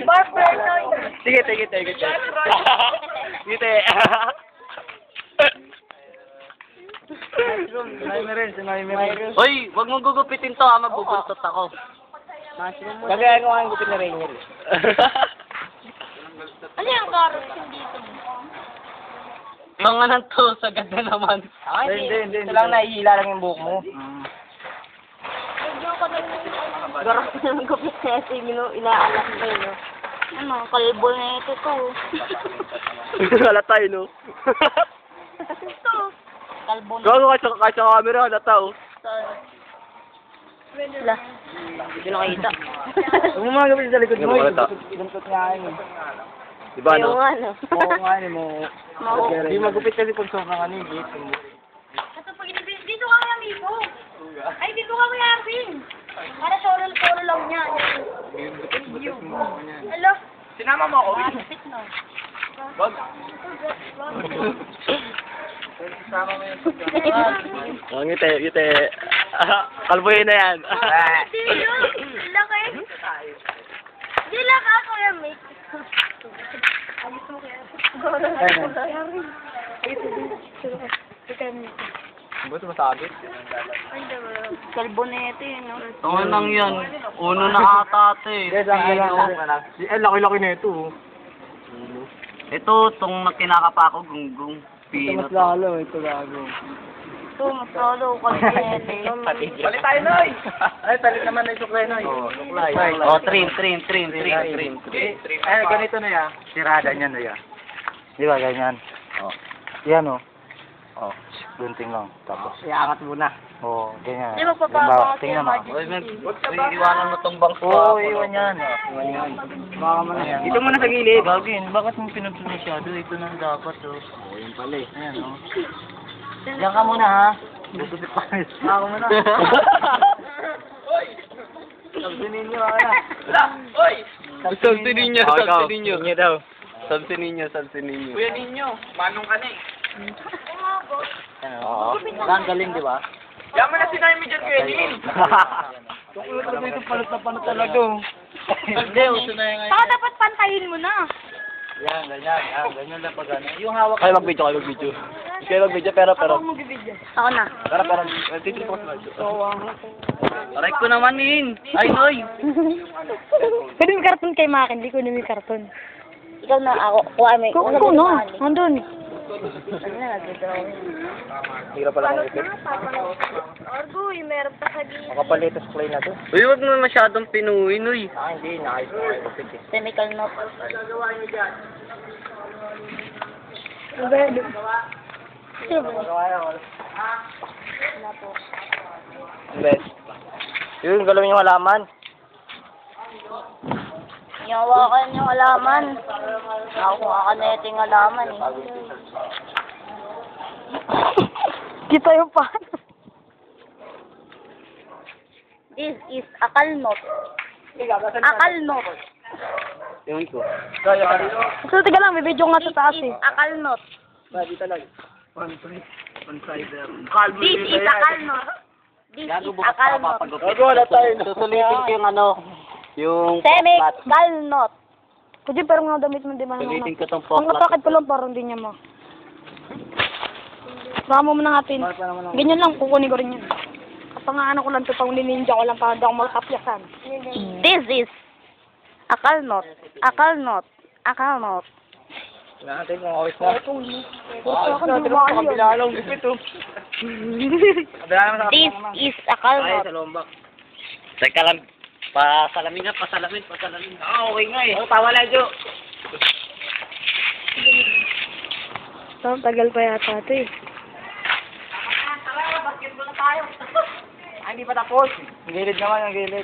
Barber Noy. Sige. Ngiti. Sinay mo rin. Hoy, wag mong gugupitin to ha, magbubuntot ako. Kagaya ko ang gupit na Rainier. Ano yung carrot dito? Mga nanto, sagad na naman. Hindi. Ito lang nahihila lang yung buhok mo. Medyo ko garap na ng gupit na ito yung inaalak mo yun, no? Ano, kalbo na ito to. Halata yun, no? Ito. Kalbo na. Gago ka sa camera, halata, oh. Wala. Hindi nakita. Huwag mo mga gupit sa likod mo. Hindi mo Duntot nga yun. Diba, no? Yung ano. Oo nga yun mo. Maho. Hindi magupit kasi pag sobrang ano yung gate mo. Ito pag dito kami amigo. Ay, dito kami Arvin. Para solo lang niya. Hello? Sinama mo ako? Sit na. Wag. Oh, ngiti. Kalbuhin na yan. Dilo. Laki. Dila ka ako yung mate. Ayos mo kaya. Ba't masabi? Kalbo na ito yun, no? Tungan lang yan. Uno na ata ito eh. Yes, laki-laki na ito. Ito, itong kinakapa ko, gunggong. Ito Pino mas to. lalo, ito gago. Ito, mas lalo. Kalbo na ito yun. Palit tayo, Noy! Ay, palit naman na yung suklay, Noy. Suklay. Suklay. Oh, trim. Ay, ganito na yan. Sirada niya na yan. Di ba, ganyan? Oh. Yan, oh. Oh. Gunting lang. Tapos. Iangat muna. Oo, ganyan. Di magpapagawa Halimbawa, tingnan mo. Iwanan mo tong bangko. Oo, iwan yan. Baka mo na yan. Dito muna sa gilid. Bagin, bakit mo pinunod masyado? Ito na dapat, oh. Oo, yun pala eh. Ayan, oh. Diyan ka muna, ha? Gugupit pa rin. Ako muna. Sansinin nyo, kaya. Oy! Sansinin nyo. Inyo daw. Sansinin nyo. Kuya ninyo, manong ka na eh. Oo. Ang galing, di ba? Yaman na sinay mo dyan, Kuya Nin. Ito panot na panot talaga. Hindi, uso na yung Baka dapat pantayin mo na. Yan, ganyan. Ganyan lang pag ano. Yung hawak. Kayo mag-video. Kayo mag-video, pero. Ako na. Pero, titigil ko sa Aray ko naman, Min. Ay, Noy. Pwede may karton kay Makin, hindi ko na may karton. Ikaw na, ako. Kuha may. Kuha na, nandun. Ano na, nag-draw. Hirap pala ng ipit. Argoy, meron pa sa gilid. Makapalitos play na to. Uy, wag mo masyadong pinuhin, Noy. Hindi. Nakayos na kayo. Chemical note. Bet. Yun, galawin yung halaman. Yawakan yung alaman. Nakuha ka na ito yung alaman eh. Kita yung pan. This is akalnot. Akalnot. Ewan ko. Kaya ka rin. So, tiga lang, may video nga sa taas eh. Akalnot. Dito lang. One-sider. This is akalnot. This is akalnot. Wala tayo. Susulitin ko yung ano, yung Semikalnot. Kundi pero nga damit mo di ba? Susulitin ko tong Ang poklat. kapakit ko lang parang hindi niya mo. Ramo mo na natin. Ganyan lang, kukunin ko rin yan. Kapangaano ko lang ito, pang nininja ko lang para daw magkapyasan. This is akalnot. Akalnot. Akalnot. Natin kung awis na. Kabila lang gupit oh. This is akalnot. lombak. Teka lang. Pasalamin. Okay nga eh. Tawa lang, Jo. Tagal pa yata ito eh. Hindi pa tapos. Ang gilid naman, ang gilid.